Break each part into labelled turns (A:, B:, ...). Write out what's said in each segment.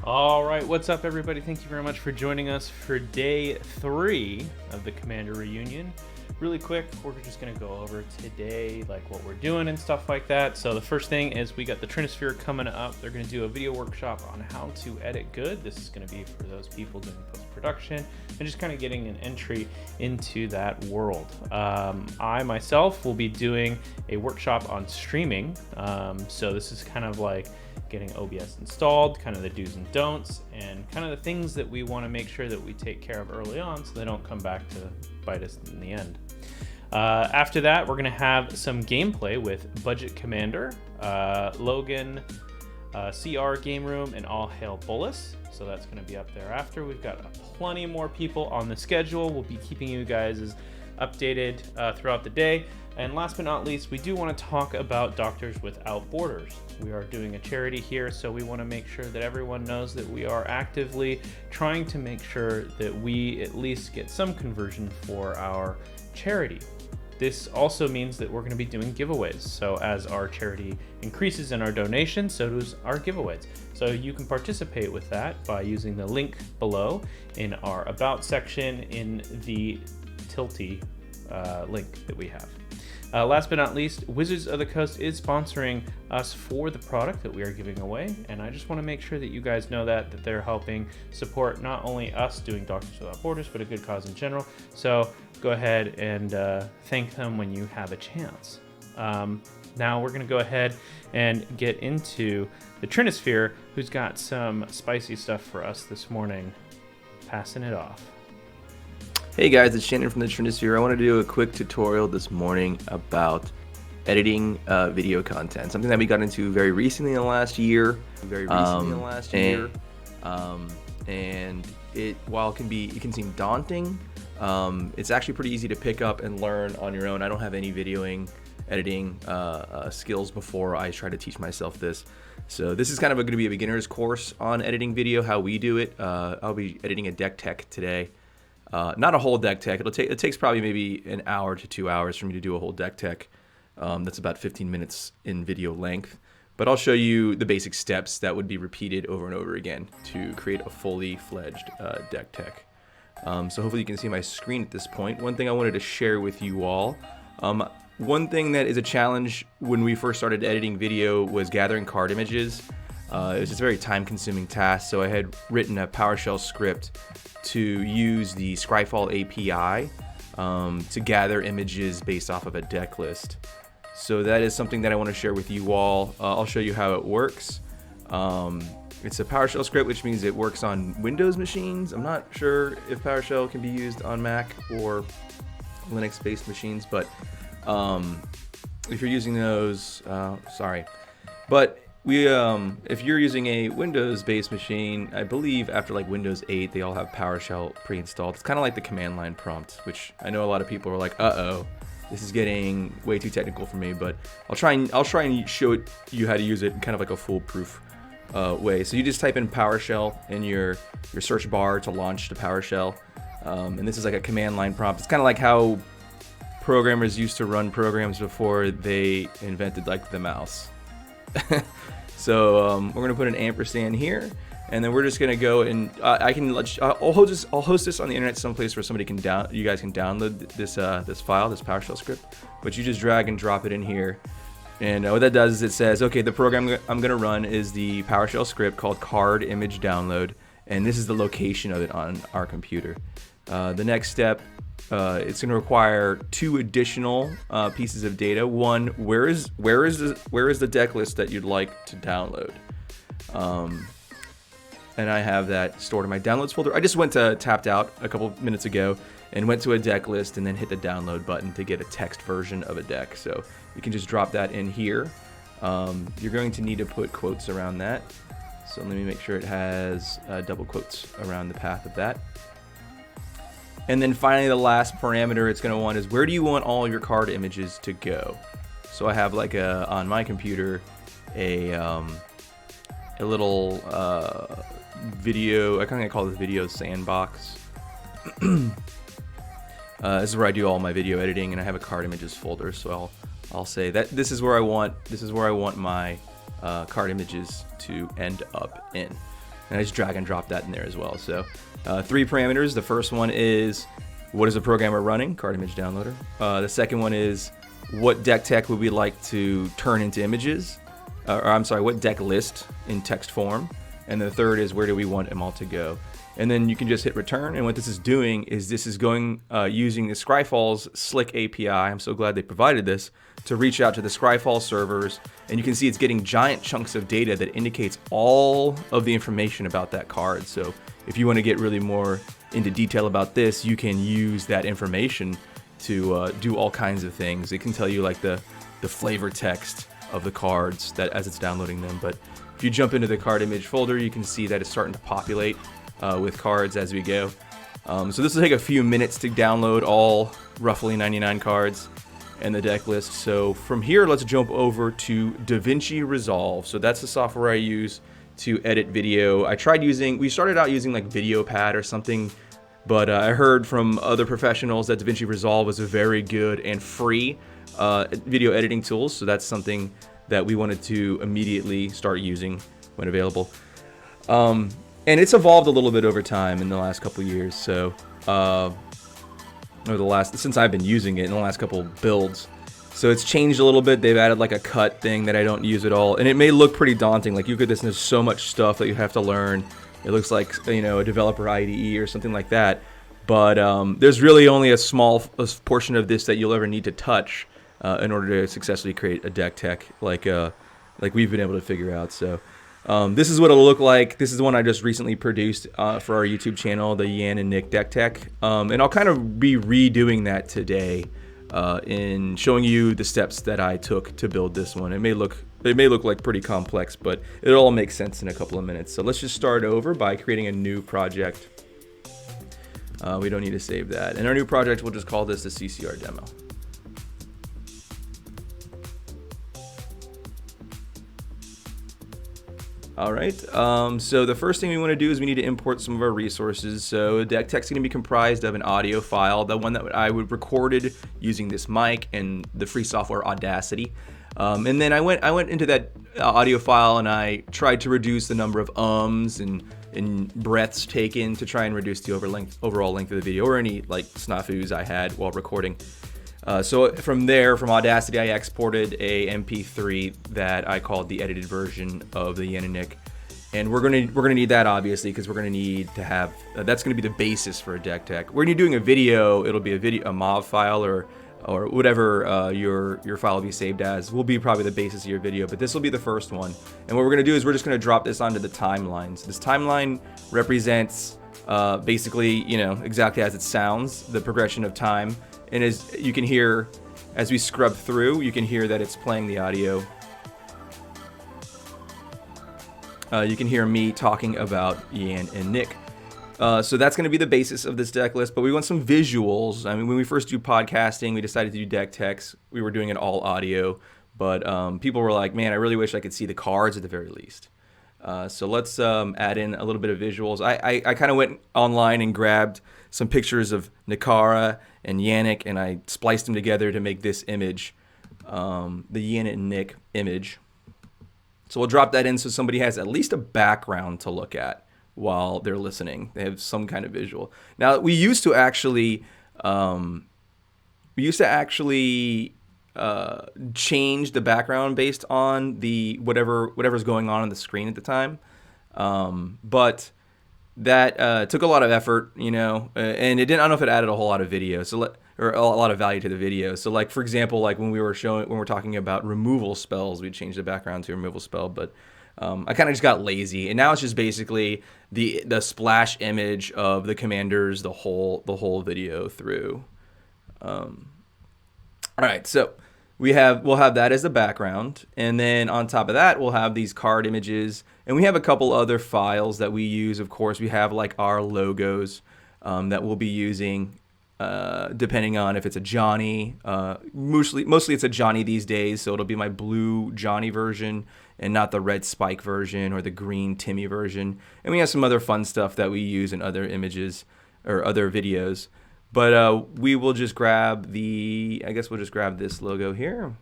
A: All right, what's up, everybody? Thank you very much for joining us for day 3 of the Commander Reunion. Really quick, we're just going to go over today, like what we're doing and stuff like that. So the first thing is we got the Trinisphere coming up. They're going to do a video workshop on how to edit good. This is going to be for those people doing post-production and just kind of getting an entry into that world. I myself will be doing a workshop on streaming. So this is kind of like getting OBS installed, kind of the do's and don'ts, and kind of the things that we want to make sure that we take care of early on so they don't come back to bite us in the end. After that, we're going to have some gameplay with Budget Commander, Logan, CR Game Room, and All Hail Bolus. So that's going to be up there after. We've got plenty more people on the schedule. We'll be keeping you guys updated throughout the day. And last but not least, we do want to talk about Doctors Without Borders. We are doing a charity here, so we want to make sure that everyone knows that we are actively trying to make sure that we at least get some conversion for our charity. This also means that we're going to be doing giveaways. So as our charity increases in our donations, so does our giveaways. So you can participate with that by using the link below in our About section in the Tilty link that we have. Last but not least, Wizards of the Coast is sponsoring us for the product that we are giving away, and I just want to make sure that you guys know that they're helping support not only us doing Doctors Without Borders, but a good cause in general. So go ahead and thank them when you have a chance. Now we're going to go ahead and get into the Trinisphere, who's got some spicy stuff for us this morning. Passing it off.
B: Hey guys, it's Shannon from the Trinisphere. I want to do a quick tutorial this morning about editing video content, something that we got into very recently in the last year. And it, while it can seem daunting, it's actually pretty easy to pick up and learn on your own. I don't have any videoing, editing skills before I try to teach myself this. So this is kind of going to be a beginner's course on editing video, how we do it. I'll be editing a deck tech today. Not a whole deck tech. It takes probably maybe an hour to 2 hours for me to do a whole deck tech. That's about 15 minutes in video length. But I'll show you the basic steps that would be repeated over and over again to create a fully fledged deck tech. So hopefully you can see my screen at this point. One thing I wanted to share with you all. One thing that is a challenge when we first started editing video was gathering card images. It was just a very time-consuming task, so I had written a PowerShell script to use the Scryfall API to gather images based off of a deck list. So that is something that I want to share with you all. I'll show you how it works. It's a PowerShell script, which means it works on Windows machines. I'm not sure if PowerShell can be used on Mac or Linux-based machines, but if you're using those, sorry. But if you're using a Windows-based machine, I believe after like Windows 8, they all have PowerShell pre-installed. It's kind of like the command line prompt, which I know a lot of people are like, "Uh-oh, this is getting way too technical for me." But I'll try and show you how to use it in kind of like a foolproof way. So you just type in PowerShell in your search bar to launch the PowerShell, and this is like a command line prompt. It's kind of like how programmers used to run programs before they invented like the mouse. So we're gonna put an ampersand here, and then we're just gonna go and I'll host this on the internet someplace where you guys can download this file, this PowerShell script. But you just drag and drop it in here, and what that does is it says, okay, the program I'm gonna run is the PowerShell script called card image download, and this is the location of it on our computer. The next step. It's going to require 2 additional pieces of data. One, where is the deck list that you'd like to download? And I have that stored in my downloads folder. I just tapped out a couple minutes ago and went to a deck list and then hit the download button to get a text version of a deck. So you can just drop that in here. You're going to need to put quotes around that. So let me make sure it has double quotes around the path of that. And then finally, the last parameter it's going to want is where do you want all your card images to go? So I have like on my computer a little video. I kind of call this video sandbox. This is where I do all my video editing, and I have a card images folder. So I'll say that this is where I want my card images to end up in. and I just drag and drop that in there as well. So 3 parameters. The first one is what is the program we're running, card image downloader. The second one is what deck tech would we like to turn into images, or I'm sorry, what deck list in text form. And the third is where do we want them all to go. And then you can just hit return. And what this is doing is this is going using the Scryfall's Slick API. I'm so glad they provided this to reach out to the Scryfall servers. And you can see it's getting giant chunks of data that indicates all of the information about that card. So if you want to get really more into detail about this, you can use that information to do all kinds of things. It can tell you like the flavor text of the cards that as it's downloading them. But if you jump into the card image folder, you can see that it's starting to populate with cards as we go. So this will take a few minutes to download all roughly 99 cards and the deck list. So from here, let's jump over to DaVinci Resolve. So that's the software I use to edit video. We started out using like VideoPad or something, but I heard from other professionals that DaVinci Resolve was a very good and free video editing tool. So that's something that we wanted to immediately start using when available. And it's evolved a little bit over time in the last couple years. So, since I've been using it in the last couple builds. So it's changed a little bit. They've added like a cut thing that I don't use at all. And it may look pretty daunting. Like there's so much stuff that you have to learn. It looks like, a developer IDE or something like that. But there's really only a small portion of this that you'll ever need to touch in order to successfully create a deck tech like we've been able to figure out. So this is what it'll look like. This is the one I just recently produced for our YouTube channel, the Yan and Nick deck tech. And I'll kind of be redoing that today in showing you the steps that I took to build this one. It may look like pretty complex, but it'll all make sense in a couple of minutes. So let's just start over by creating a new project. We don't need to save that. And our new project, we'll just call this the CCR demo. All right, so the first thing we want to do is we need to import some of our resources. So deck tech's going to be comprised of an audio file, the one that I would recorded using this mic and the free software Audacity. And then I went into that audio file and I tried to reduce the number of ums and breaths taken to try and reduce the overall length of the video or any like snafus I had while recording. So from Audacity, I exported a MP3 that I called the edited version of the Yan and Nick, and we're gonna need that obviously because we're gonna need to have that's gonna be the basis for a deck tech. When you're doing a video, it'll be a MOV file or whatever your file will be saved as will be probably the basis of your video, but this will be the first one. And what we're gonna do is we're just gonna drop this onto the timeline. So this timeline represents basically exactly as it sounds, the progression of time. And as you can hear, as we scrub through, you can hear that it's playing the audio. You can hear me talking about Yan and Nick. So that's going to be the basis of this deck list, but we want some visuals. I mean, when we first do podcasting, we decided to do deck techs. We were doing it all audio, but people were like, man, I really wish I could see the cards at the very least. So let's add in a little bit of visuals. I kind of went online and grabbed some pictures of Nikara and Yannick, and I spliced them together to make this image, the Yan and Nick image. So we'll drop that in so somebody has at least a background to look at while they're listening. They have some kind of visual. Now, we used to actually change the background based on the whatever's going on the screen at the time, but that took a lot of effort, and it didn't. I don't know if it added a whole lot of video, or a lot of value to the video. So, like for example, like when we're talking about removal spells, we'd change the background to a removal spell, but I kind of just got lazy, and now it's just basically the splash image of the commanders the whole video through. All right, so we'll have that as the background, and then on top of that, we'll have these card images, and we have a couple other files that we use. Of course, we have like our logos that we'll be using, depending on if it's a Johnny. Mostly it's a Johnny these days, so it'll be my blue Johnny version and not the red Spike version or the green Timmy version. And we have some other fun stuff that we use in other images or other videos. But we will just grab we'll just grab this logo here,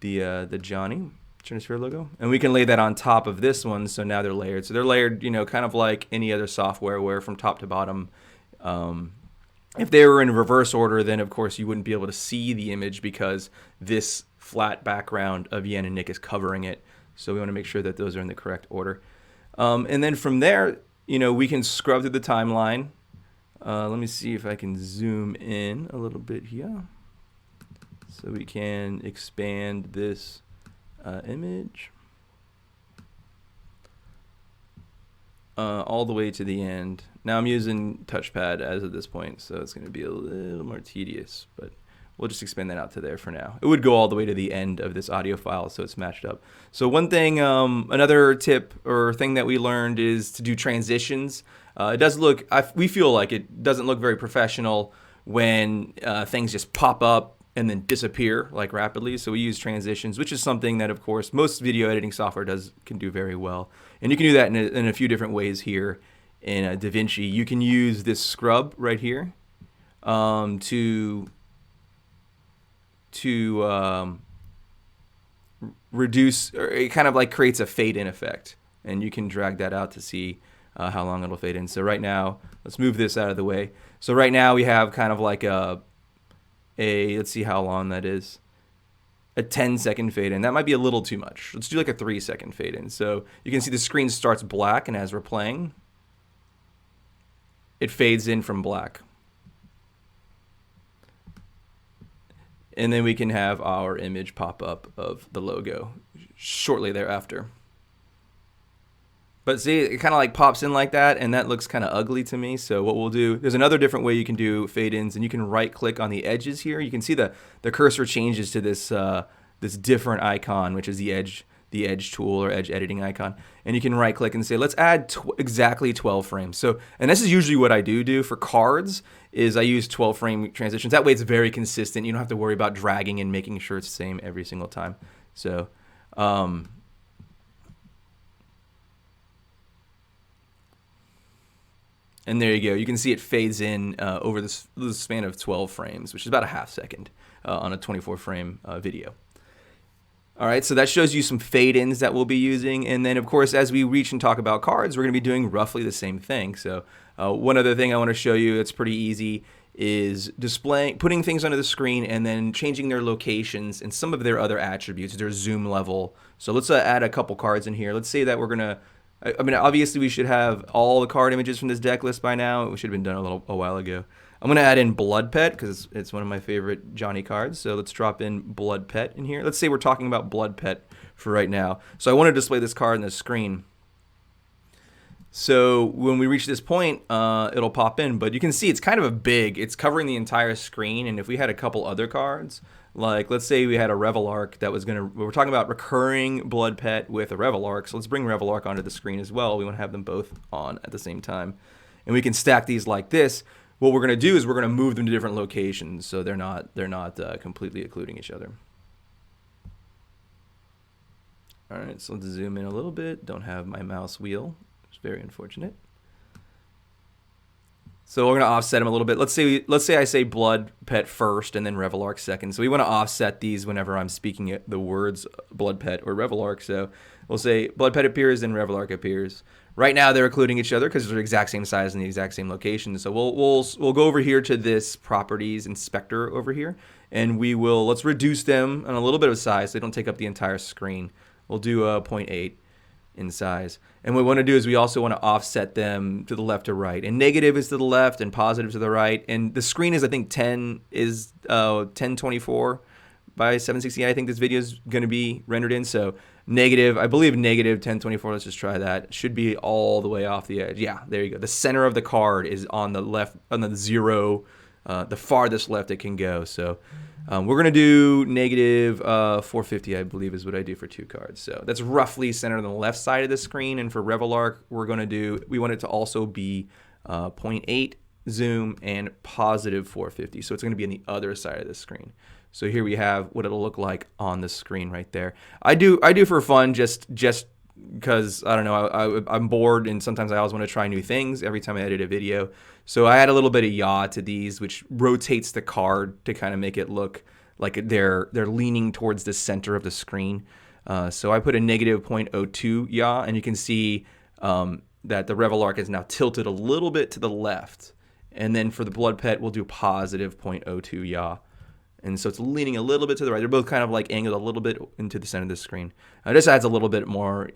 B: the Johnny. Trinisphere logo, and we can lay that on top of this one. So now they're layered. So they're layered, you know, kind of like any other software where from top to bottom. If they were in reverse order, then of course you wouldn't be able to see the image because this flat background of Yen and Nick is covering it. So we want to make sure that those are in the correct order. And then from there, you know, we can scrub through the timeline. Let me see if I can zoom in a little bit here. So we can expand this image all the way to the end. Now I'm using touchpad as of this point, so it's going to be a little more tedious, but we'll just expand that out to there for now. It would go all the way to the end of this audio file, so it's matched up. So one thing, another tip or thing that we learned is to do transitions. It does look, we feel like it doesn't look very professional when things just pop up and then disappear like rapidly. So we use transitions, which is something that, of course, most video editing software can do very well. And you can do that in a few different ways here in DaVinci. You can use this scrub right here to reduce, or it kind of like creates a fade in effect. And you can drag that out to see how long it'll fade in. So right now, let's move this out of the way. So right now we have kind of like let's see how long that is. A 10-second fade in. That might be a little too much. Let's do like a 3-second fade in. So you can see the screen starts black, and as we're playing, it fades in from black. And then we can have our image pop up of the logo shortly thereafter. But see, it kind of like pops in like that, and that looks kind of ugly to me. So what we'll do, there's another different way you can do fade-ins, and you can right-click on the edges here. You can see the cursor changes to this this different icon, which is the edge tool or edge editing icon. And you can right-click and say, let's add exactly 12 frames. So, and this is usually what I do for cards, is I use 12-frame transitions. That way it's very consistent. You don't have to worry about dragging and making sure it's the same every single time. So, and there you go. You can see it fades in over the span of 12 frames, which is about a half second on a 24-frame video. All right, so that shows you some fade-ins that we'll be using. And then, of course, as we reach and talk about cards, we're going to be doing roughly the same thing. So one other thing I want to show you that's pretty easy is putting things onto the screen and then changing their locations and some of their other attributes, their zoom level. So let's add a couple cards in here. Let's say that we're going to, I mean, obviously we should have all the card images from this deck list by now. It should have been done a while ago. I'm going to add in Blood Pet because it's one of my favorite Johnny cards. So let's drop in Blood Pet in here. Let's say we're talking about Blood Pet for right now. So I want to display this card on the screen. So when we reach this point, it'll pop in. But you can see it's kind of it's covering the entire screen. And if we had a couple other cards, like let's say we had a Revelark that was we're talking about recurring Blood Pet with a Revelark. So let's bring Revelark onto the screen as well. We want to have them both on at the same time. And we can stack these like this. What we're going to do is we're going to move them to different locations so they're not completely occluding each other. All right, so let's zoom in a little bit. Don't have my mouse wheel. It's very unfortunate. So we're going to offset them a little bit. Let's say I say Blood Pet first and then Revelark second. So we want to offset these whenever I'm speaking the words Blood Pet or Revelark. So we'll say Blood Pet appears, then Revelark appears. Right now they're occluding each other because they're the exact same size and the exact same location. So we'll go over here to this properties inspector over here, and let's reduce them on a little bit of size so they don't take up the entire screen. We'll do 0.8 in size. And what we want to do is we also want to offset them to the left or right. And negative is to the left and positive to the right. And the screen is, I think, 1024 by 760. I think this video is going to be rendered in. So I believe negative 1024. Let's just try that. Should be all the way off the edge. Yeah, there you go. The center of the card is on the left, on the zero, the farthest left it can go. So we're going to do negative 450, I believe, is what I do for 2 cards. So that's roughly centered on the left side of the screen. And for Revelark, we want it to also be 0.8 zoom and positive 450. So it's going to be on the other side of the screen. So here we have what it'll look like on the screen right there. I do for fun, just because, I don't know, I'm bored, and sometimes I always want to try new things every time I edit a video. So I add a little bit of yaw to these, which rotates the card to kind of make it look like they're leaning towards the center of the screen. So I put a negative 0.02 yaw, and you can see that the Revel Arc is now tilted a little bit to the left. And then for the Blood Pet, we'll do positive 0.02 yaw. And so it's leaning a little bit to the right. They're both kind of like angled a little bit into the center of the screen. This adds a little bit more,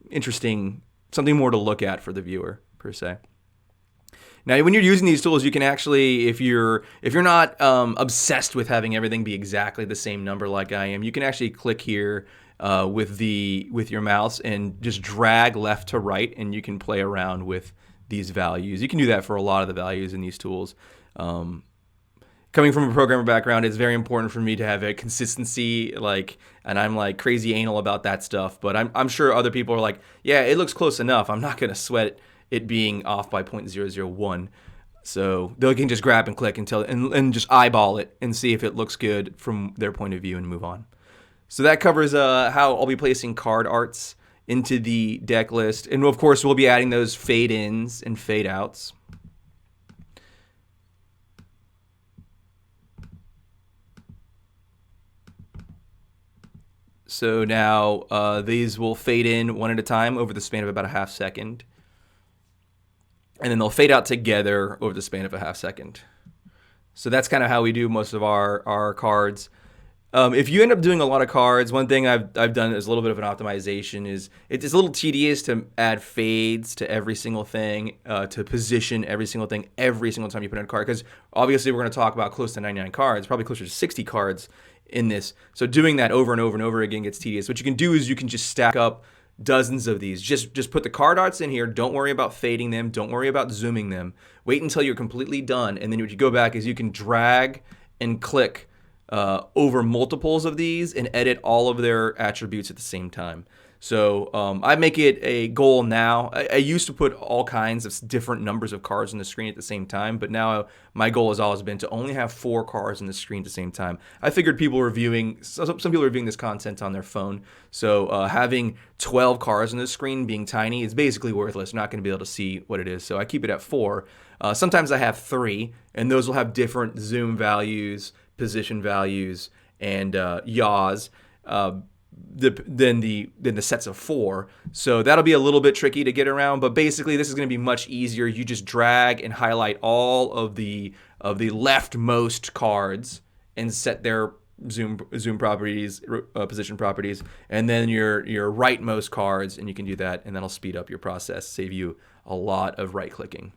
B: interesting, something more to look at for the viewer, per se. Now, when you're using these tools, you can actually, if you're not obsessed with having everything be exactly the same number like I am, you can actually click here with your mouse and just drag left to right, and you can play around with these values. You can do that for a lot of the values in these tools. Coming from a programmer background, it's very important for me to have a consistency, and I'm like crazy anal about that stuff. But I'm sure other people are like, yeah, it looks close enough. I'm not gonna sweat it being off by 0.001. So they can just grab and click and just eyeball it and see if it looks good from their point of view and move on. So that covers how I'll be placing card arts into the deck list. And of course, we'll be adding those fade ins and fade outs. So now these will fade in one at a time over the span of about a half second. And then they'll fade out together over the span of a half second. So that's kind of how we do most of our cards. If you end up doing a lot of cards, one thing I've done is a little bit of an optimization. Is it's a little tedious to add fades to every single thing, to position every single thing every single time you put in a card. Because obviously we're going to talk about close to 99 cards, probably closer to 60 cards in this. So doing that over and over and over again gets tedious. What you can do is you can just stack up dozens of these. Just put the card arts in here. Don't worry about fading them. Don't worry about zooming them. Wait until you're completely done. And then what you go back is you can drag and click over multiples of these and edit all of their attributes at the same time. So I make it a goal now. I used to put all kinds of different numbers of cards on the screen at the same time, but now my goal has always been to only have 4 cards on the screen at the same time. I figured some people are viewing this content on their phone, so having 12 cards on the screen being tiny is basically worthless. You're not going to be able to see what it is, so I keep it at 4. Sometimes I have 3, and those will have different zoom values, position values, and yaws. Than the sets of 4. So that'll be a little bit tricky to get around, but basically this is going to be much easier. You just drag and highlight all of the leftmost cards and set their zoom properties, position properties, and then your rightmost cards, and you can do that, and that'll speed up your process, save you a lot of right clicking.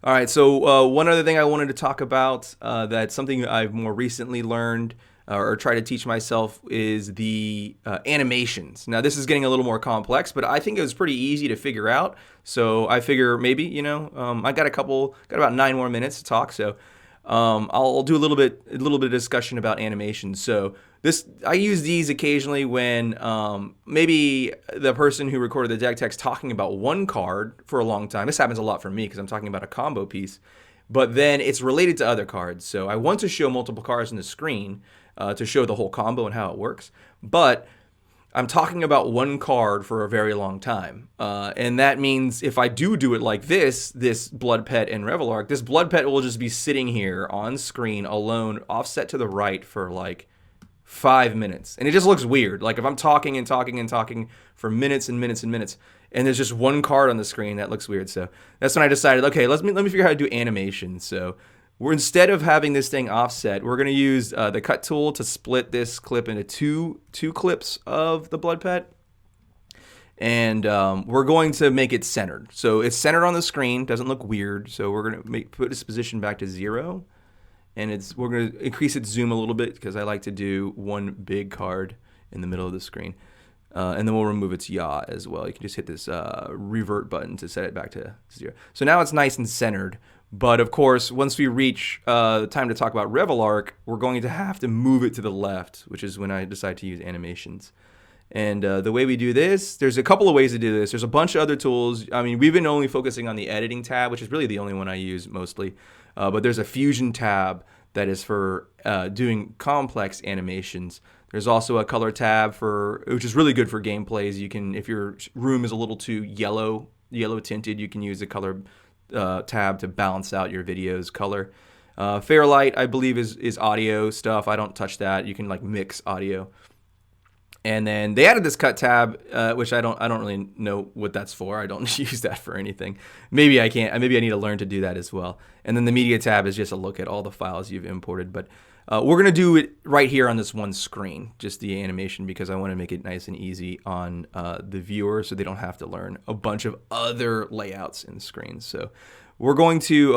B: All right, so one other thing I wanted to talk about, that's something I've more recently learned or try to teach myself, is the animations. Now, this is getting a little more complex, but I think it was pretty easy to figure out. So I figure maybe, I got about 9 more minutes to talk. So I'll do a little bit of discussion about animations. So I use these occasionally when maybe the person who recorded the deck tech's talking about one card for a long time. This happens a lot for me because I'm talking about a combo piece, but then it's related to other cards. So I want to show multiple cards on the screen to show the whole combo and how it works, but I'm talking about one card for a very long time. And that means if I do it like this Blood Pet and Revel Arc, this Blood Pet will just be sitting here on screen alone, offset to the right for like 5 minutes. And it just looks weird. Like if I'm talking and talking and talking for minutes and minutes and minutes, and there's just one card on the screen, that looks weird. So that's when I decided, okay, let me figure out how to do animation. So instead of having this thing offset, we're going to use the cut tool to split this clip into two clips of the Blood Pet. And we're going to make it centered. So it's centered on the screen, doesn't look weird. So we're going to put its position back to 0. And we're going to increase its zoom a little bit because I like to do one big card in the middle of the screen. And then we'll remove its yaw as well. You can just hit this revert button to set it back to 0. So now it's nice and centered. But of course, once we reach the time to talk about Revel Arc, we're going to have to move it to the left, which is when I decide to use animations. And the way we do this, there's a couple of ways to do this. There's a bunch of other tools. I mean, we've been only focusing on the editing tab, which is really the only one I use mostly. But there's a fusion tab that is for doing complex animations. There's also a color tab which is really good for gameplays. You can, if your room is a little too yellow tinted, you can use the color tab to balance out your video's color. Fairlight, I believe, is audio stuff. I don't touch that. You can like mix audio. And then they added this cut tab, which I don't really know what that's for. I don't use that for anything. Maybe I can't. Maybe I need to learn to do that as well. And then the media tab is just a look at all the files you've imported. But we're gonna do it right here on this one screen, just the animation, because I want to make it nice and easy on the viewer, so they don't have to learn a bunch of other layouts in screens. So we're going to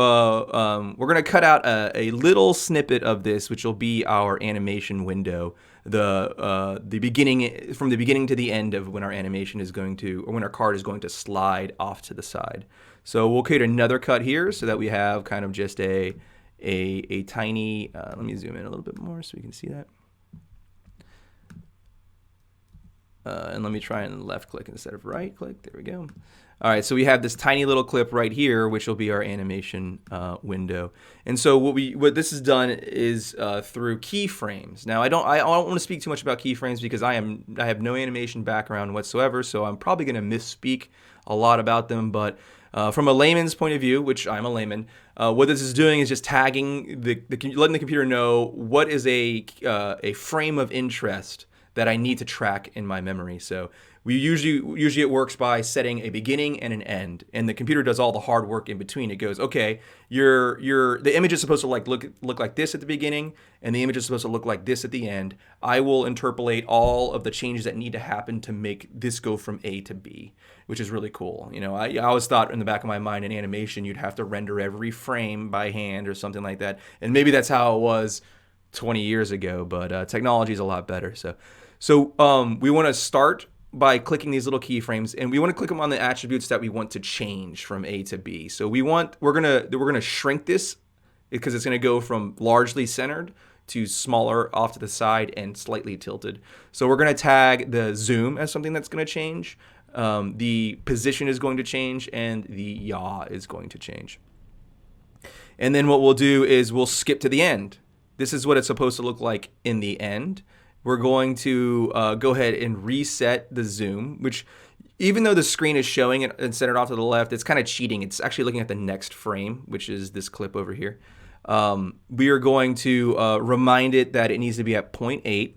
B: cut out a little snippet of this, which will be our animation window. The beginning, from the beginning to the end of when our animation is going to, or when our card is going to slide off to the side. So we'll create another cut here so that we have kind of just a tiny, let me zoom in a little bit more so we can see that. And let me try and left click instead of right click. There we go. All right, so we have this tiny little clip right here, which will be our animation window. And so what this is done is through keyframes. Now I don't want to speak too much about keyframes because I have no animation background whatsoever, so I'm probably going to misspeak a lot about them. But from a layman's point of view, which I'm a layman, what this is doing is just tagging letting the computer know what is a frame of interest that I need to track in my memory. So usually it works by setting a beginning and an end, and the computer does all the hard work in between. It goes, okay, the image is supposed to look like this at the beginning, and the image is supposed to look like this at the end. I will interpolate all of the changes that need to happen to make this go from A to B, which is really cool. You know, I always thought in the back of my mind in animation you'd have to render every frame by hand or something like that, and maybe that's how it was 20 years ago, but technology is a lot better. So we want to start by clicking these little keyframes, and we want to click them on the attributes that we want to change from A to B. So we're gonna shrink this because it's gonna go from largely centered to smaller off to the side and slightly tilted. So we're gonna tag the zoom as something that's gonna change. The position is going to change, and the yaw is going to change. And then what we'll do is we'll skip to the end. This is what it's supposed to look like in the end. We're going to go ahead and reset the zoom, which even though the screen is showing it and centered off to the left, it's kind of cheating. It's actually looking at the next frame, which is this clip over here. We are going to remind it that it needs to be at 0.8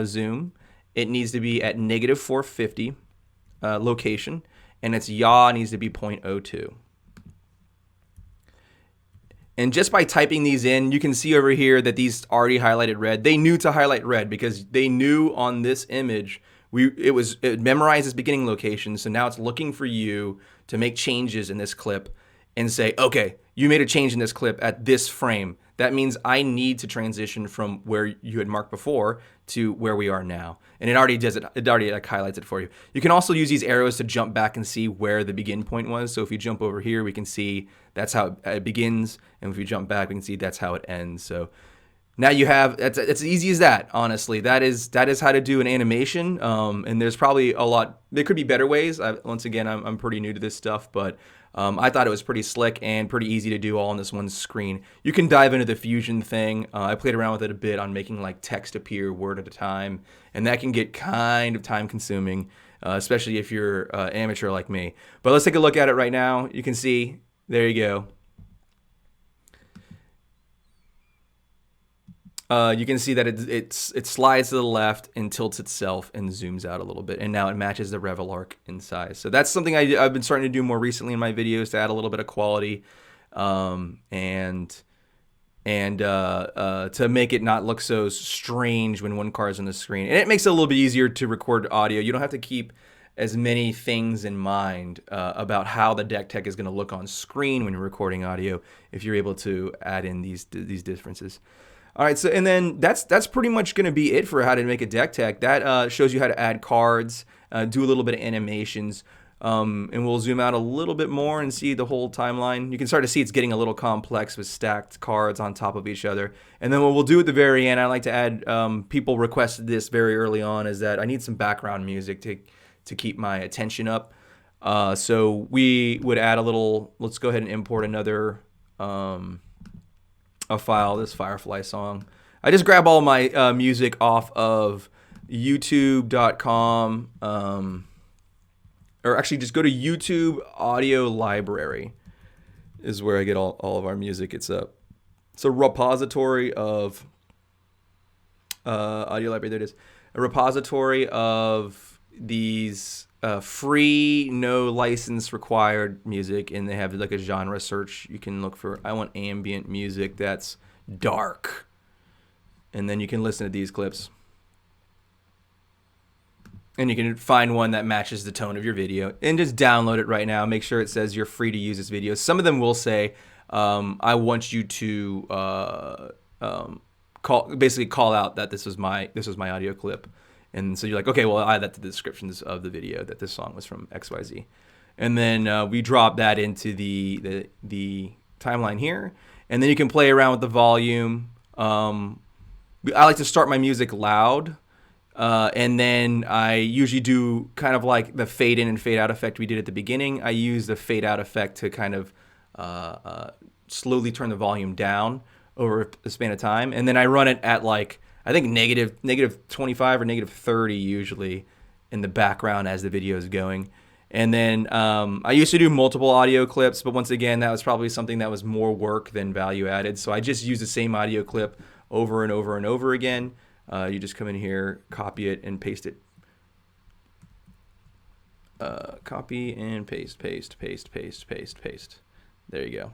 B: zoom. It needs to be at -450 location, and its yaw needs to be 0.02. And just by typing these in, you can see over here that these already highlighted red. They knew to highlight red because they knew on this image it memorized its beginning location. So now it's looking for you to make changes in this clip and say, okay, you made a change in this clip at this frame. That means I need to transition from where you had marked before to where we are now. And it already does it. It already highlights it for you. You can also use these arrows to jump back and see where the begin point was. So if you jump over here, we can see that's how it begins. And if we jump back, we can see that's how it ends. So now you have, it's as easy as that, honestly. That is how to do an animation. And there's probably a lot, there could be better ways. Once again, I'm pretty new to this stuff, but I thought it was pretty slick and pretty easy to do all on this one screen. You can dive into the fusion thing. I played around with it a bit on making like text appear word at a time, and that can get kind of time consuming, especially if you're amateur like me. But let's take a look at it right now. You can see, there you go. You can see that it slides to the left and tilts itself and zooms out a little bit, and now it matches the Revel arc in size. So that's something I've been starting to do more recently in my videos to add a little bit of quality, and to make it not look so strange when one card's on the screen. And it makes it a little bit easier to record audio. You don't have to keep as many things in mind about how the deck tech is going to look on screen when you're recording audio if you're able to add in these differences. All right, so and then that's pretty much going to be it for how to make a deck tech. That shows you how to add cards, do a little bit of animations, and we'll zoom out a little bit more and see the whole timeline. You can start to see it's getting a little complex with stacked cards on top of each other. And then what we'll do at the very end, I like to add, people requested this very early on, is that I need some background music to keep my attention up. So we would add a little, let's go ahead and import another a file, this Firefly song. I just grab all my music off of youtube.com, or actually just go to YouTube Audio Library is where I get all of our music. It's a repository of audio library. There it is. a repository of these free, no license required music, and they have like a genre search. You can look for, I want ambient music that's dark, and then you can listen to these clips. And you can find one that matches the tone of your video and just download it right now. Make sure it says you're free to use this video. Some of them will say, I want you to basically call out that this was my audio clip. And so you're like, okay, well, I'll add that to the descriptions of the video that this song was from XYZ. And then we drop that into the timeline here. And then you can play around with the volume. I like to start my music loud. And then I usually do kind of like the fade in and fade out effect we did at the beginning. I use the fade out effect to kind of slowly turn the volume down over a span of time. And then I run it at like, I think negative 25 or negative 30 usually in the background as the video is going. And then I used to do multiple audio clips, but once again, that was probably something that was more work than value added. So I just use the same audio clip over and over and over again. You just come in here, copy it, and paste it. Copy and paste. There you go.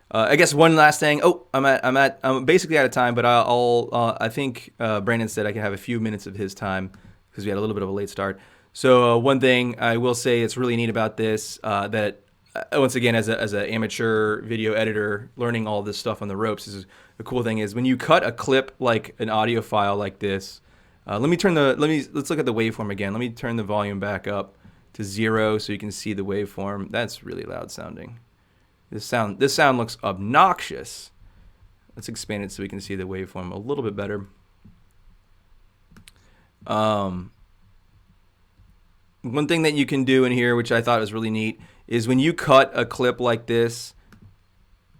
B: I guess one last thing. Oh, I'm basically out of time, but I think Brandon said I can have a few minutes of his time because we had a little bit of a late start. So one thing I will say it's really neat about this that once again, as an amateur video editor, learning all this stuff on the ropes is the cool thing is when you cut a clip like an audio file like this. Let's look at the waveform again. Let me turn the volume back up to 0 so you can see the waveform. That's really loud sounding. This sound looks obnoxious. Let's expand it so we can see the waveform a little bit better. One thing that you can do in here, which I thought was really neat, is when you cut a clip like this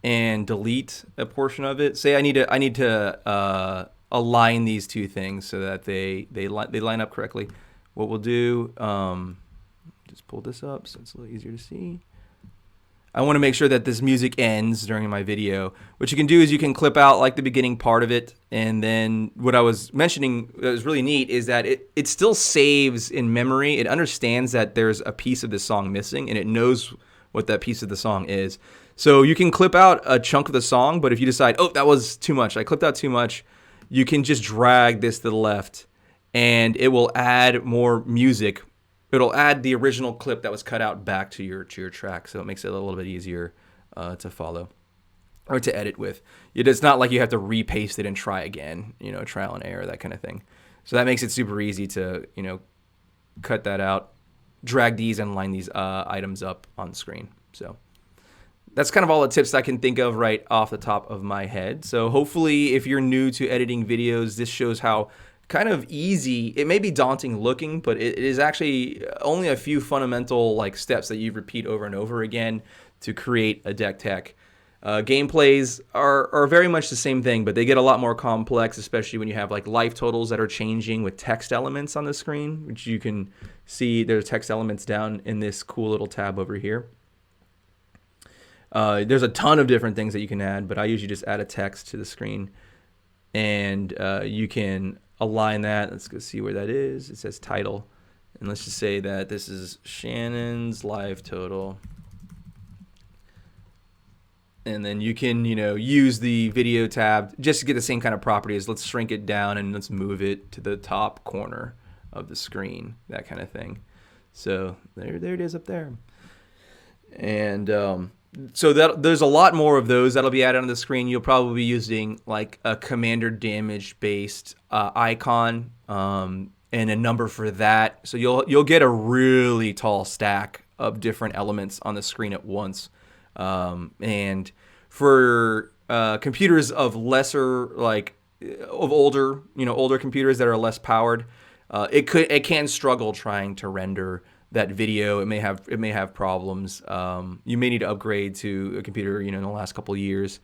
B: and delete a portion of it. Say I need to align these two things so that they line up correctly. What we'll do, just pull this up so it's a little easier to see. I want to make sure that this music ends during my video. What you can do is you can clip out like the beginning part of it, and then what I was mentioning that was really neat is that it still saves in memory. It understands that there's a piece of the song missing, and it knows what that piece of the song is. So you can clip out a chunk of the song, but if you decide, oh, that was too much, I clipped out too much, you can just drag this to the left, and it will add more music. It'll add the original clip that was cut out back to your track, so it makes it a little bit easier to follow or to edit with. It's not like you have to repaste it and try again, trial and error, that kind of thing. So that makes it super easy to, cut that out, drag these and line these items up on the screen. So that's kind of all the tips I can think of right off the top of my head. So hopefully if you're new to editing videos, this shows how kind of easy, it may be daunting looking, but it is actually only a few fundamental steps that you repeat over and over again to create a deck tech. Gameplays are very much the same thing, but they get a lot more complex, especially when you have life totals that are changing with text elements on the screen, which you can see there's text elements down in this cool little tab over here. There's a ton of different things that you can add, but I usually just add a text to the screen, and you can align that. Let's go see where that is. It says title, and let's just say that this is Shannon's live total. And then you can, use the video tab just to get the same kind of properties. Let's shrink it down and let's move it to the top corner of the screen, that kind of thing. So there it is up there. And so there's a lot more of those that'll be added on the screen. You'll probably be using a commander damage based icon and a number for that. So you'll get a really tall stack of different elements on the screen at once. And for computers of lesser, of older computers that are less powered, it can struggle trying to render that video. It may have problems. You may need to upgrade to a computer, in the last couple of years,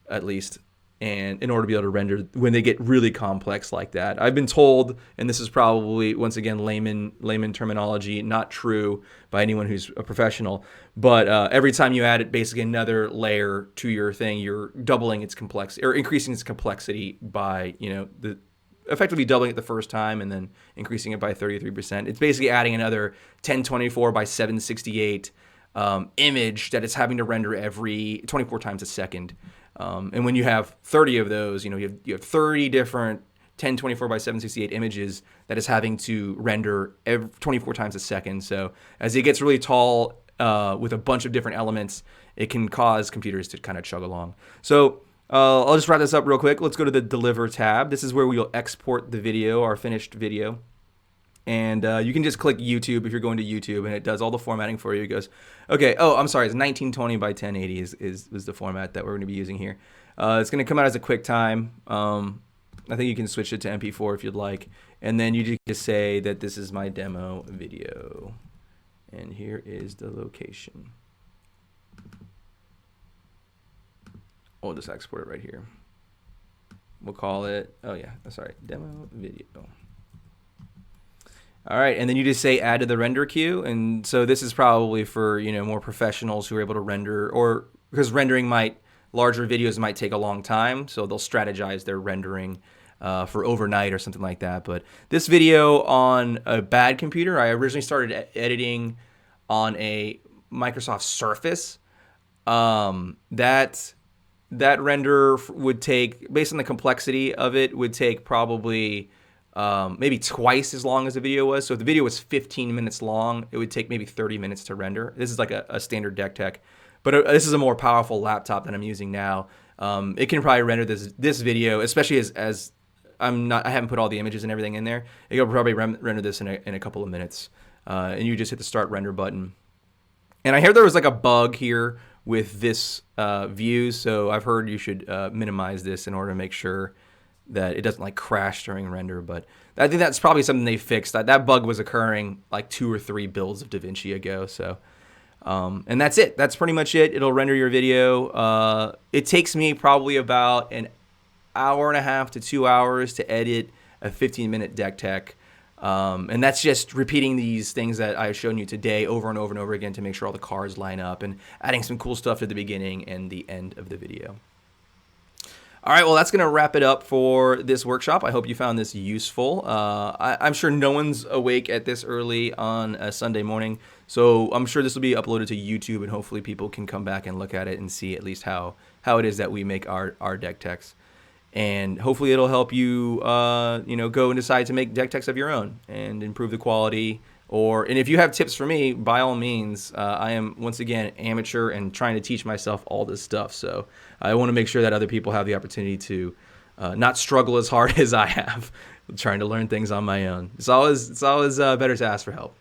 B: at least, and in order to be able to render when they get really complex like that. I've been told, and this is probably once again layman terminology, not true by anyone who's a professional, but every time you add basically another layer to your thing, you're doubling its complexity or increasing its complexity by effectively doubling it the first time and then increasing it by 33%. It's basically adding another 1024 by 768 image that it's having to render every 24 times a second. And when you have 30 of those, you have 30 different 1024 by 768 images that is having to render every 24 times a second. So as it gets really tall with a bunch of different elements, it can cause computers to kind of chug along. So I'll just wrap this up real quick. Let's go to the Deliver tab. This is where we'll export the video, our finished video. And you can just click YouTube if you're going to YouTube, and it does all the formatting for you. It goes, okay, oh, I'm sorry, it's 1920 by 1080 is the format that we're going to be using here. It's going to come out as a QuickTime. I think you can switch it to MP4 if you'd like. And then you just say that this is my demo video. And here is the location. We'll just export it right here. We'll call it, oh yeah, sorry, demo video. All right, and then you just say add to the render queue. And so this is probably for, more professionals who are able to render, or because larger videos might take a long time, so they'll strategize their rendering for overnight or something like that. But this video on a bad computer, I originally started editing on a Microsoft Surface. That render would take, based on the complexity of it, would take probably maybe twice as long as the video was. So if the video was 15 minutes long, it would take maybe 30 minutes to render. This is like a standard deck tech. But this is a more powerful laptop that I'm using now. It can probably render this video, especially as I haven't put all the images and everything in there. It'll probably render this in a couple of minutes. And you just hit the start render button. And I hear there was like a bug here with this view, so I've heard you should minimize this in order to make sure that it doesn't like crash during render. But I think that's probably something they fixed. That bug was occurring like 2 or 3 builds of DaVinci ago. So, and that's it. That's pretty much it. It'll render your video. It takes me probably about an hour and a half to 2 hours to edit a 15-minute deck tech. And that's just repeating these things that I've shown you today over and over and over again to make sure all the cards line up, and adding some cool stuff to the beginning and the end of the video. All right, well, that's going to wrap it up for this workshop. I hope you found this useful. I'm sure no one's awake at this early on a Sunday morning, so I'm sure this will be uploaded to YouTube, and hopefully people can come back and look at it and see at least how it is that we make our deck techs. And hopefully it'll help you, go and decide to make deck techs of your own and improve the quality. And if you have tips for me, by all means, I am, once again, amateur and trying to teach myself all this stuff. So I want to make sure that other people have the opportunity to not struggle as hard as I have trying to learn things on my own. It's always better to ask for help.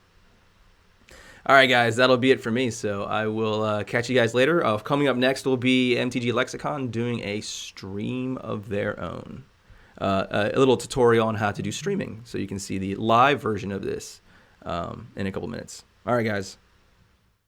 B: All right, guys, that'll be it for me. So I will catch you guys later. Coming up next will be MTG Lexicon doing a stream of their own. A little tutorial on how to do streaming, so you can see the live version of this in a couple minutes. All right, guys.